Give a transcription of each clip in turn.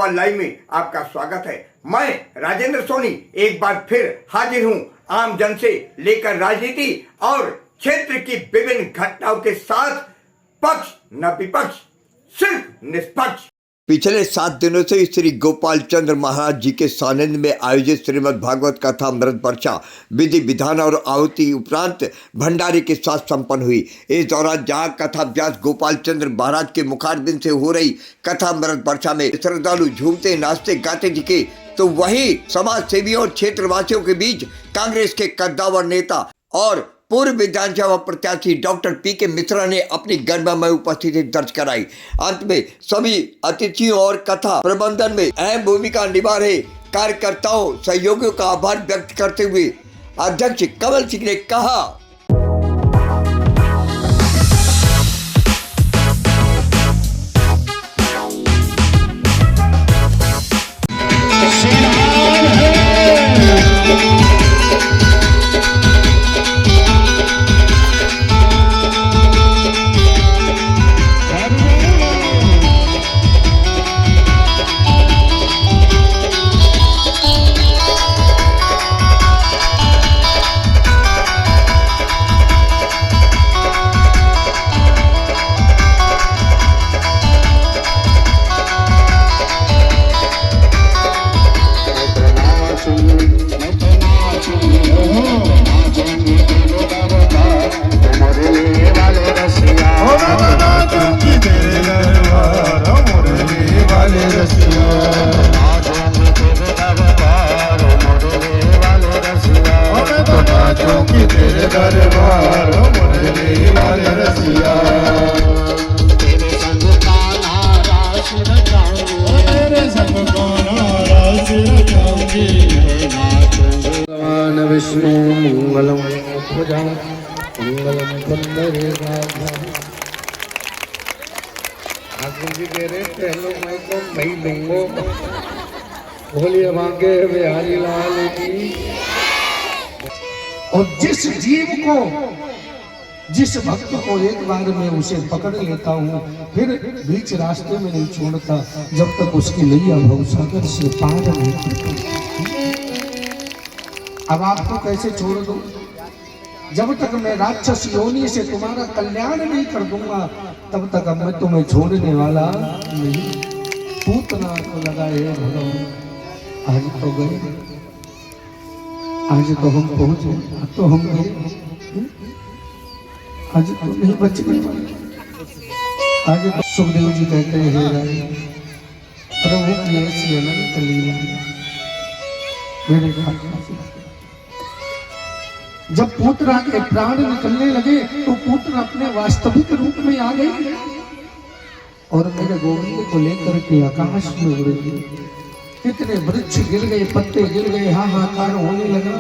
सवाल लाइव में आपका स्वागत है। मैं राजेंद्र सोनी एक बार फिर हाजिर हूं आम जन से लेकर राजनीति और क्षेत्र की विभिन्न घटनाओं के साथ, पक्ष न विपक्ष, सिर्फ निष्पक्ष। पिछले 7 दिनों से श्री गोपाल चंद्र महाराज जी के सानिध्य में आयोजित श्रीमद् भागवत कथा अमृत वर्षा विधि विधान और आहुति उपरांत भंडारे के साथ संपन्न हुई। इस दौरान जहां कथा व्यास गोपाल चंद्र महाराज के मुखारबिंद से हो रही कथा अमृत वर्षा में श्रद्धालु झूमते नाचते गाते दिखे, तो वहीं समाज सेवियों और क्षेत्रवासियों के बीच कांग्रेस के कद्दावर नेता और पूर्व विधानसभा प्रत्याशी डॉक्टर पीके मिश्रा ने अपनी गणमान्य उपस्थिति दर्ज कराई। अंत में सभी अतिथियों और कथा प्रबंधन में अहम भूमिका निभा रहे कार्यकर्ताओं सहयोगियों का आभार व्यक्त करते हुए अध्यक्ष कमल सिंह ने कहा, विष्णु मंगलम भुजा मंगलम कंदरे ठाकुर जी कह रहे टहलो मैं तो मैं लूंगो, बोलिए मांगे बिहारी लाल की। और जिस जीव को, जिस भक्त को एक बार मैं उसे पकड़ लेता हूँ, फिर बीच रास्ते में नहीं छोड़ता जब तक उसकी नैया भवसागर से पार नहीं करता। अब आपको कैसे छोड़ दूं? जब तक मैं राक्षस योनि से तुम्हारा कल्याण नहीं कर दूंगा तब तक अब मैं तुम्हें छोड़ने वाला नहीं। पूतना को लगाए भगवान, आज तो गए, आज तो हम पहुंचे, आज तो हम गए, आज तो नहीं बच गए। आज तो सुखदेव जी कहते हैं प्रभु की ऐसी अनंत लीला मेरे जब पुत्र के प्राण निकलने लगे तो पुत्र अपने वास्तविक रूप में आ गए और मेरे गोविंद को लेकर के आकाश में उड़ गए। कितने वृक्ष गिर गए, पत्ते गिर गए, हाहाकार होने लगा।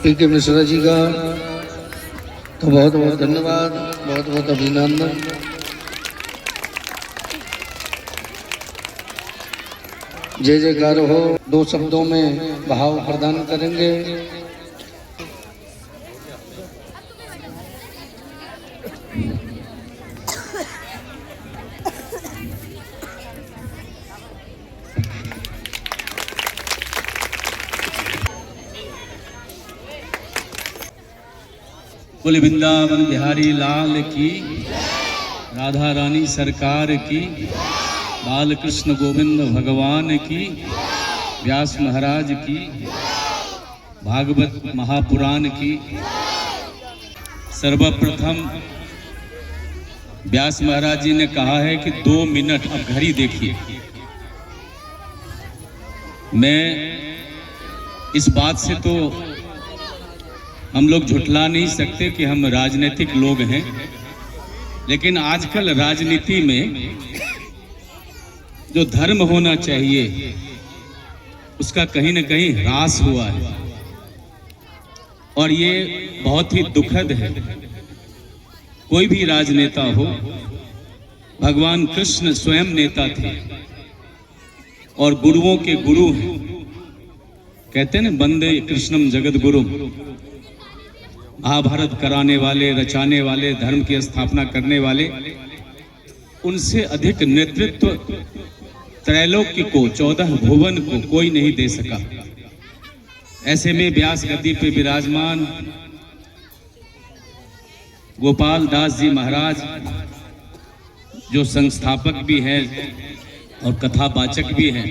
पीके मिश्रा जी का तो बहुत बहुत धन्यवाद, बहुत बहुत अभिनंदन। जय जयकार हो। 2 शब्दों में भाव प्रदान करेंगे। बोले वृंदावन बिहारी लाल की, राधा रानी सरकार की, बाल कृष्ण गोविंद भगवान की, व्यास महाराज की, भागवत महापुराण की। सर्वप्रथम व्यास महाराज जी ने कहा है कि 2 मिनट, अब घड़ी देखिए। मैं इस बात से तो हम लोग झुठला नहीं सकते कि हम राजनीतिक लोग हैं, लेकिन आजकल राजनीति में जो धर्म होना चाहिए उसका कहीं न कहीं ह्रास हुआ है और ये बहुत ही दुखद है। कोई भी राजनेता हो, भगवान कृष्ण स्वयं नेता थे और गुरुओं के गुरु हैं। कहते हैं ना, वंदे कृष्णम जगत गुरु। महाभारत कराने वाले, रचाने वाले, धर्म की स्थापना करने वाले, उनसे अधिक नेतृत्व त्रैलोक्य को 14 भुवन को कोई नहीं दे सका। ऐसे में व्यास गद्दी पे विराजमान गोपाल दास जी महाराज जो संस्थापक भी हैं और कथावाचक भी हैं,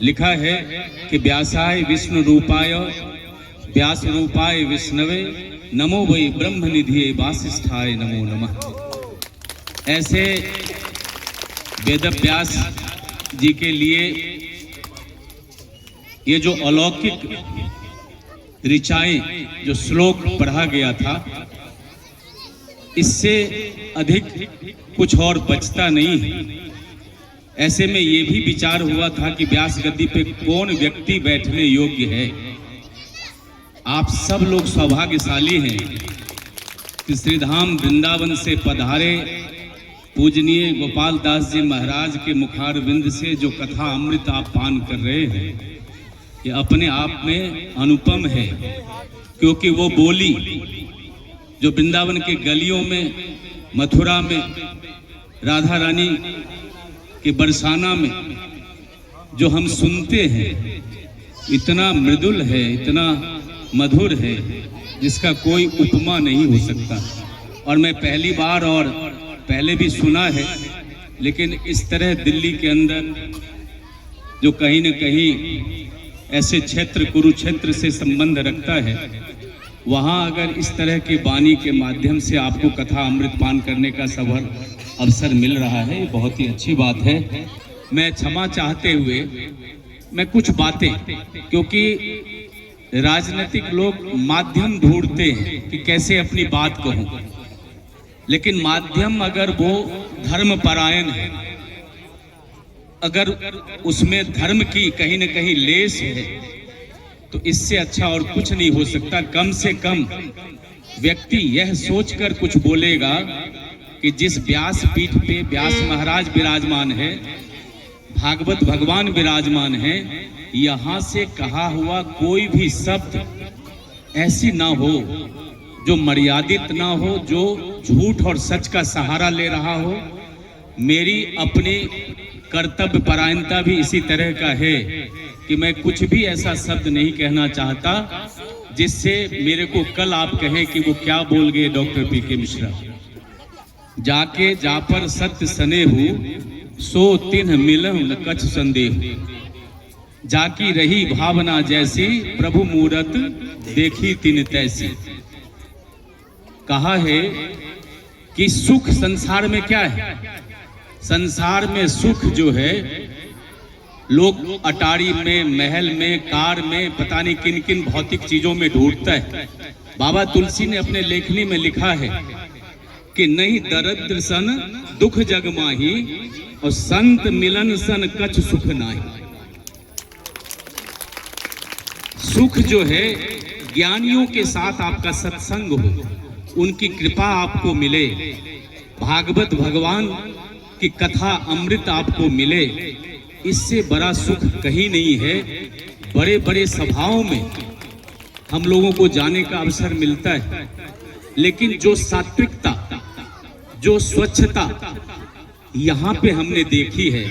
लिखा है कि व्यासाय विष्णु रूपाय व्यास रूपाय विष्णवे नमो वै ब्रह्म निधिये वासिष्ठाय नमो नमः। ऐसे वेद व्यास जी के लिए ये जो अलौकिक ऋचाएं जो श्लोक पढ़ा गया था, इससे अधिक कुछ और बचता नहीं है। ऐसे में ये भी विचार हुआ था कि व्यास गद्दी पे कौन व्यक्ति बैठने योग्य है। आप सब लोग सौभाग्यशाली हैं कि श्रीधाम वृंदावन से पधारे पूजनीय गोपाल दास जी महाराज के मुखार बिंद से जो कथा अमृत आप पान कर रहे हैं, ये अपने आप में अनुपम है। क्योंकि वो बोली जो वृंदावन के गलियों में, मथुरा में, राधा रानी के बरसाना में जो हम सुनते हैं, इतना मृदुल है, इतना मधुर है, जिसका कोई उपमा नहीं हो सकता। और मैं पहली बार, और पहले भी सुना है, लेकिन इस तरह दिल्ली के अंदर जो कहीं न कहीं ऐसे क्षेत्र कुरुक्षेत्र से संबंध रखता है, वहाँ अगर इस तरह की वाणी के माध्यम से आपको कथा अमृत पान करने का अवसर मिल रहा है, ये बहुत ही अच्छी बात है। मैं क्षमा चाहते हुए मैं कुछ बातें, क्योंकि राजनीतिक लोग माध्यम ढूंढते हैं कि कैसे अपनी बात कहूं, लेकिन माध्यम अगर वो धर्मपरायण है, अगर उसमें धर्म की कहीं न कहीं लेस है, तो इससे अच्छा और कुछ नहीं हो सकता। कम से कम व्यक्ति यह सोचकर कुछ बोलेगा कि जिस व्यास पीठ पे व्यास महाराज विराजमान है, भागवत भगवान विराजमान है, यहाँ से कहा हुआ कोई भी शब्द ऐसी ना हो जो मर्यादित ना हो, जो झूठ और सच का सहारा ले रहा हो। मेरी अपनी कर्तव्य परायणता भी इसी तरह का है कि मैं कुछ भी ऐसा शब्द नहीं कहना चाहता जिससे मेरे को कल आप कहें कि वो क्या बोल गए डॉक्टर पी.के. मिश्रा। जाके जा पर सत्य सने हूँ, सो तिन्ह मिलहु न कछ संदेह। जाकी रही भावना जैसी, प्रभु मूरत देखी तिन तैसी। कहा है कि सुख संसार में क्या है? संसार में सुख जो है, लोग अटारी में, महल में, कार में, पता नहीं किन किन भौतिक चीजों में ढूंढता है। बाबा तुलसी ने अपने लेखनी में लिखा है कि नहीं दरिद्र सन दुख जग माही, और संत मिलन सन कछ सुख नाही। सुख जो है, ज्ञानियों के साथ आपका सत्संग हो, उनकी कृपा आपको मिले, भागवत भगवान की कथा अमृत आपको मिले, इससे बड़ा सुख कहीं नहीं है। बड़े बड़े सभाओं में हम लोगों को जाने का अवसर मिलता है, लेकिन जो सात्विकता, जो स्वच्छता यहाँ पे हमने देखी है,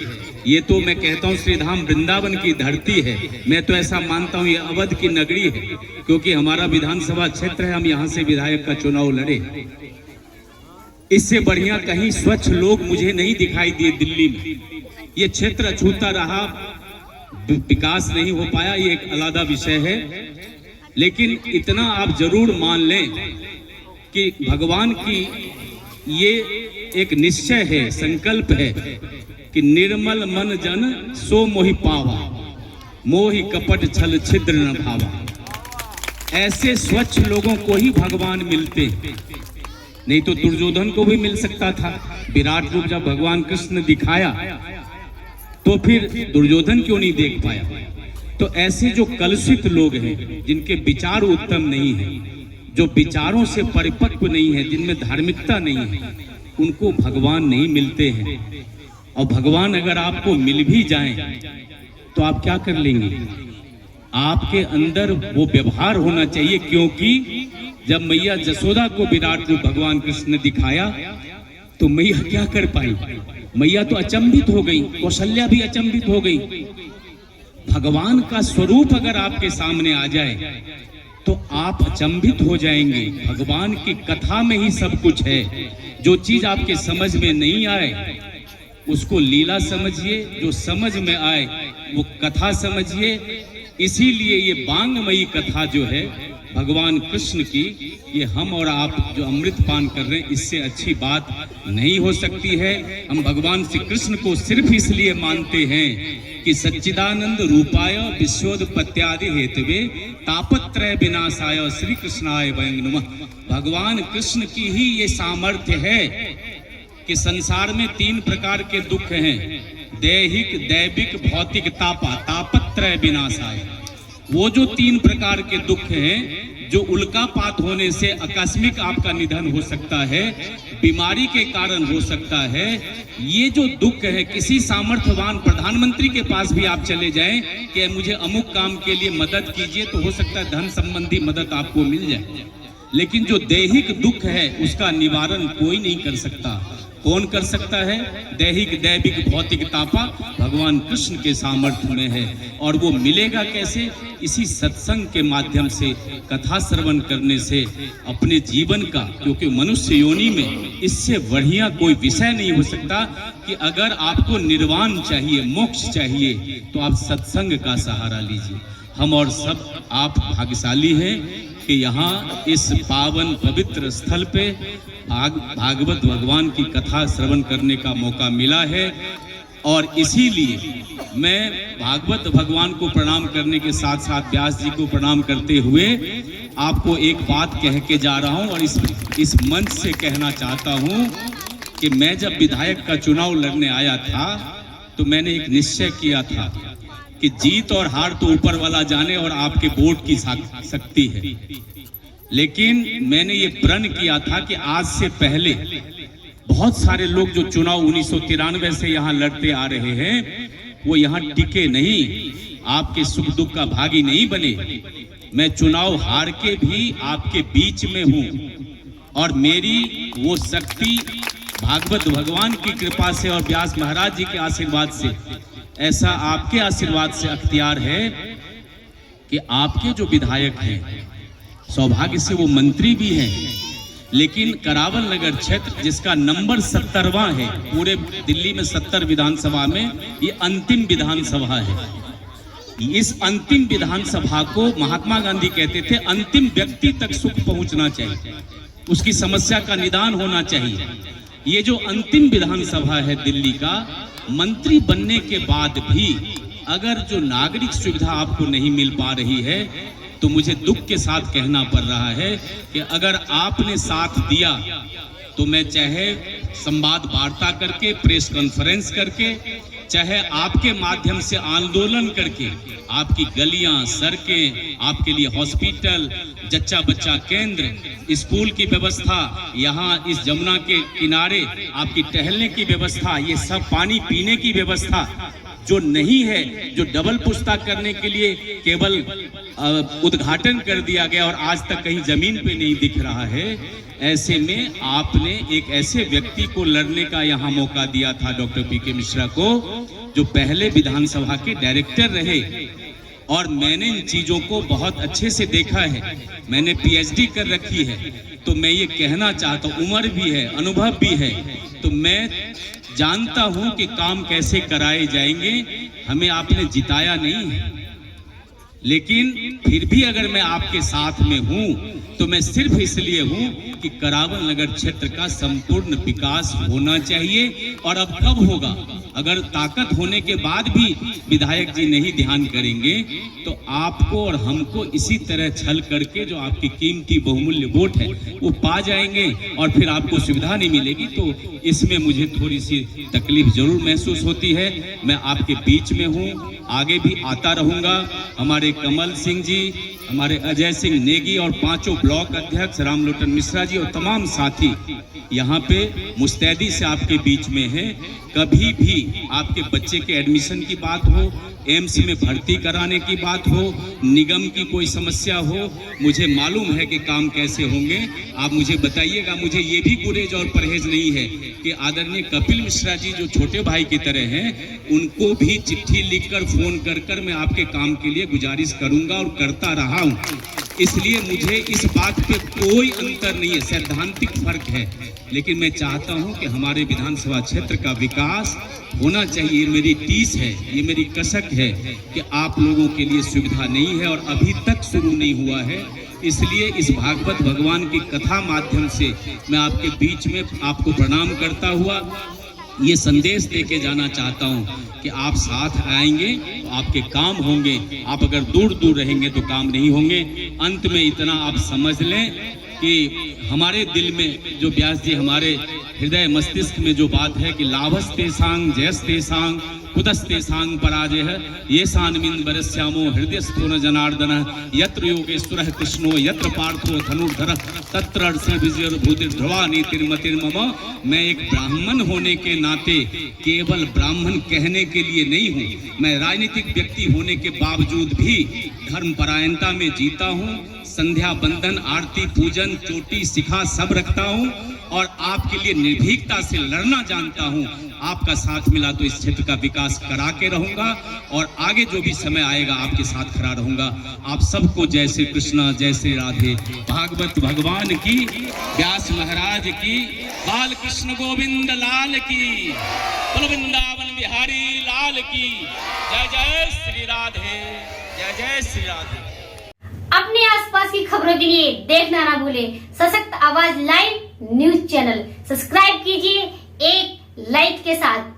ये तो मैं कहता हूँ श्रीधाम वृंदावन की धरती है। मैं तो ऐसा मानता हूँ ये अवध की नगरी है, क्योंकि हमारा विधानसभा क्षेत्र है, हम यहाँ से विधायक का चुनाव लड़े। इससे बढ़िया कहीं स्वच्छ लोग मुझे नहीं दिखाई दिए दिल्ली में। ये क्षेत्र अछूता रहा, विकास नहीं हो पाया, ये एक अलग विषय है। लेकिन इतना आप जरूर मान लें कि भगवान की ये एक निश्चय है, संकल्प है कि निर्मल मन जन सो मोहि पावा, मोहि कपट छल छिद्र न भावा। ऐसे स्वच्छ लोगों को ही भगवान मिलते हैं, नहीं तो दुर्योधन को भी मिल सकता था। विराट रूप जब भगवान कृष्ण दिखाया तो फिर दुर्योधन क्यों नहीं देख पाया? तो ऐसे जो कलुषित लोग हैं, जिनके विचार उत्तम नहीं है, जो विचारों से परिपक्व नहीं है, जिनमें धार्मिकता नहीं है, उनको भगवान नहीं मिलते हैं। और भगवान अगर आपको मिल भी जाएं तो आप क्या कर लेंगे? आपके अंदर वो व्यवहार होना चाहिए, क्योंकि जब मैया जसोदा को विराट रूप भगवान कृष्ण ने दिखाया तो मैया क्या कर पाई? मैया तो अचंभित हो गई, कौशल्या भी अचंभित हो गई। भगवान का स्वरूप अगर आपके सामने आ जाए तो आप अचंभित हो जाएंगे। भगवान की कथा में ही सब कुछ है। जो चीज आपके समझ में नहीं आए उसको लीला समझिए, जो समझ में आए वो कथा समझिए। इसीलिए ये बांगमयी कथा जो है भगवान कृष्ण की, ये हम और आप जो अमृत पान कर रहे हैं, इससे अच्छी बात नहीं हो सकती है। हम भगवान श्री कृष्ण को सिर्फ इसलिए मानते हैं कि सच्चिदानंद रूपाय विश्वोत्पत्त्यादि हेतवे तापत्रय विनाशाय श्री कृष्णाय वयं नमः। भगवान कृष्ण की ही ये सामर्थ्य है कि संसार में 3 प्रकार के दुख हैं, दैहिक, दैविक, भौतिक, तापत्रय विनाशाय। वो जो 3 प्रकार के दुख हैं, जो उल्कापात होने से आकस्मिक आपका निधन हो सकता है, बीमारी के कारण हो सकता है, ये जो दुख है, किसी सामर्थ्यवान प्रधानमंत्री के पास भी आप चले जाएं कि मुझे अमुक काम के लिए मदद कीजिए, तो हो सकता है धन संबंधी मदद आपको मिल जाए। लेकिन जो दैहिक दुख है उसका निवारण कोई नहीं कर सकता। कौन कर सकता है? दैहिक, दैविक, भौतिक तापा भगवान कृष्ण के सामर्थ्य में है। और वो मिलेगा कैसे? इसी सत्संग के माध्यम से, कथा श्रवण करने से अपने जीवन का, क्योंकि मनुष्य योनि में इससे बढ़िया कोई विषय नहीं हो सकता कि अगर आपको निर्वाण चाहिए, मोक्ष चाहिए, तो आप सत्संग का सहारा लीजिए। हम और सब आप भाग्यशाली हैं कि यहाँ इस पावन पवित्र स्थल पे भागवत भगवान की कथा श्रवण करने का मौका मिला है। और इसीलिए मैं भागवत भगवान को प्रणाम करने के साथ साथ व्यास जी को प्रणाम करते हुए आपको एक बात कह के जा रहा हूं, और इस मंच से कहना चाहता हूं कि मैं जब विधायक का चुनाव लड़ने आया था तो मैंने एक निश्चय किया था कि जीत और हार तो ऊपर वाला जाने और आपके वोट की शक्ति है। लेकिन मैंने ये प्रण किया था कि आज से पहले बहुत सारे लोग जो चुनाव 1993 से यहाँ लड़ते आ रहे हैं, वो यहाँ टिके नहीं, आपके सुख दुख का भागी नहीं बने। मैं चुनाव हार के भी आपके बीच में हूँ, और मेरी वो शक्ति भागवत भगवान की कृपा से और व्यास महाराज जी के आशीर्वाद से, ऐसा आपके आशीर्वाद से अख्तियार है कि आपके जो विधायक हैं, सौभाग्य से वो मंत्री भी हैं, लेकिन करावल नगर क्षेत्र जिसका नंबर 70वां है, पूरे दिल्ली में 70 विधानसभा में ये अंतिम विधानसभा है। इस अंतिम विधानसभा को महात्मा गांधी कहते थे अंतिम व्यक्ति तक सुख पहुंचना चाहिए, उसकी समस्या का निदान होना चाहिए। ये जो अंतिम विधानसभा है दिल्ली का, मंत्री बनने के बाद भी अगर जो नागरिक सुविधा आपको नहीं मिल पा रही है, तो मुझे दुख के साथ कहना पड़ रहा है कि अगर आपने साथ दिया तो मैं चाहे संवाद वार्ता करके, प्रेस कॉन्फ्रेंस करके, चाहे आपके माध्यम से आंदोलन करके आपकी गलियां, सड़कें, आपके लिए हॉस्पिटल, जच्चा बच्चा केंद्र, स्कूल की व्यवस्था, यहाँ इस जमुना के किनारे आपकी टहलने की व्यवस्था, ये सब पानी पीने की व्यवस्था जो नहीं है, जो डबल पुश्ता करने के लिए केवल उद्घाटन कर दिया गया और आज तक कहीं जमीन पे नहीं दिख रहा है, ऐसे में आपने एक ऐसे व्यक्ति को लड़ने का यहाँ मौका दिया था, डॉक्टर पीके मिश्रा को, जो पहले विधानसभा के डायरेक्टर रहे। और मैंने इन चीजों को बहुत अच्छे से देखा है, मैंने पीएचडी कर रखी है, तो मैं ये कहना चाहता हूँ, उम्र भी है, अनुभव भी है, तो मैं जानता हूं कि काम कैसे कराए जाएंगे। हमें आपने जिताया नहीं है, लेकिन फिर भी अगर मैं आपके साथ में हूं तो मैं सिर्फ इसलिए हूं कि करावल नगर क्षेत्र का संपूर्ण विकास होना चाहिए। और अब कब होगा? अगर ताकत होने के बाद भी विधायक जी नहीं ध्यान करेंगे तो आपको और हमको इसी तरह छल करके जो आपकी कीमती बहुमूल्य वोट है वो पा जाएंगे और फिर आपको सुविधा नहीं मिलेगी। तो इसमें मुझे थोड़ी सी तकलीफ जरूर महसूस होती है। मैं आपके बीच में हूँ, आगे भी आता रहूंगा। हमारे कमल सिंह जी, हमारे अजय सिंह नेगी और 5 ब्लॉक अध्यक्ष रामलोटन मिश्रा जी और तमाम साथी यहाँ पे मुस्तैदी से आपके बीच में हैं। कभी भी आपके बच्चे के एडमिशन की बात हो, एम्स में भर्ती कराने की बात हो, निगम की कोई समस्या हो, मुझे मालूम है कि काम कैसे होंगे, आप मुझे बताइएगा। मुझे ये भी गुरेज और परहेज नहीं है कि आदरणीय कपिल मिश्रा जी जो छोटे भाई की तरह हैं, उनको भी चिट्ठी लिखकर फोन कर मैं आपके काम के लिए गुजारिश करूंगा और करता रहा हूं। इसलिए मुझे इस बात पे कोई अंतर नहीं है, सैद्धांतिक फर्क है, लेकिन मैं चाहता हूं कि हमारे विधानसभा क्षेत्र का विकास होना चाहिए। ये मेरी टीस है, ये मेरी कसक है कि आप लोगों के लिए सुविधा नहीं है और अभी तक शुरू नहीं हुआ है। इसलिए इस भागवत भगवान की कथा माध्यम से मैं आपके बीच में आपको प्रणाम करता हुआ ये संदेश देके जाना चाहता हूँ कि आप साथ आएंगे तो आपके काम होंगे, आप अगर दूर दूर रहेंगे तो काम नहीं होंगे। अंत में इतना आप समझ लें कि हमारे दिल में जो व्यास जी हमारे हृदय मस्तिष्क में जो बात है कि लाभस्ते सांग जयस्ते सांग कुतस्ते सांग पराजय है, ये सानमिंद बरस्यामो हृदयस्थो न जनार्दन यत्र योगेश्वरः कृष्णो यत्र पार्थो धनुर्धरः तत्र विजयभूतिर्ध्रुवा नीतिर्मतिर्मम। मैं एक ब्राह्मण होने के नाते केवल ब्राह्मण कहने के लिए नहीं हूँ, मैं राजनीतिक व्यक्ति होने के बावजूद भी धर्म परायणता में जीता हूँ। संध्या बंदन आरती पूजन चोटी शिखा सब रखता हूँ और आपके लिए निर्भीकता से लड़ना जानता हूँ। आपका साथ मिला तो इस क्षेत्र का विकास करा के रहूंगा और आगे जो भी समय आएगा आपके साथ खड़ा रहूंगा। आप सबको जय श्री कृष्ण, जय श्री राधे, भागवत भगवान की, व्यास महाराज की, बाल कृष्ण गोविंद लाल की, बोलो वृंदावन बिहारी लाल की, जय जय श्री राधे, जय जय श्री राधे। अपने आसपास की खबरों के लिए देखना ना भूले सशक्त आवाज लाइव न्यूज चैनल। सब्सक्राइब कीजिए एक लाइक के साथ।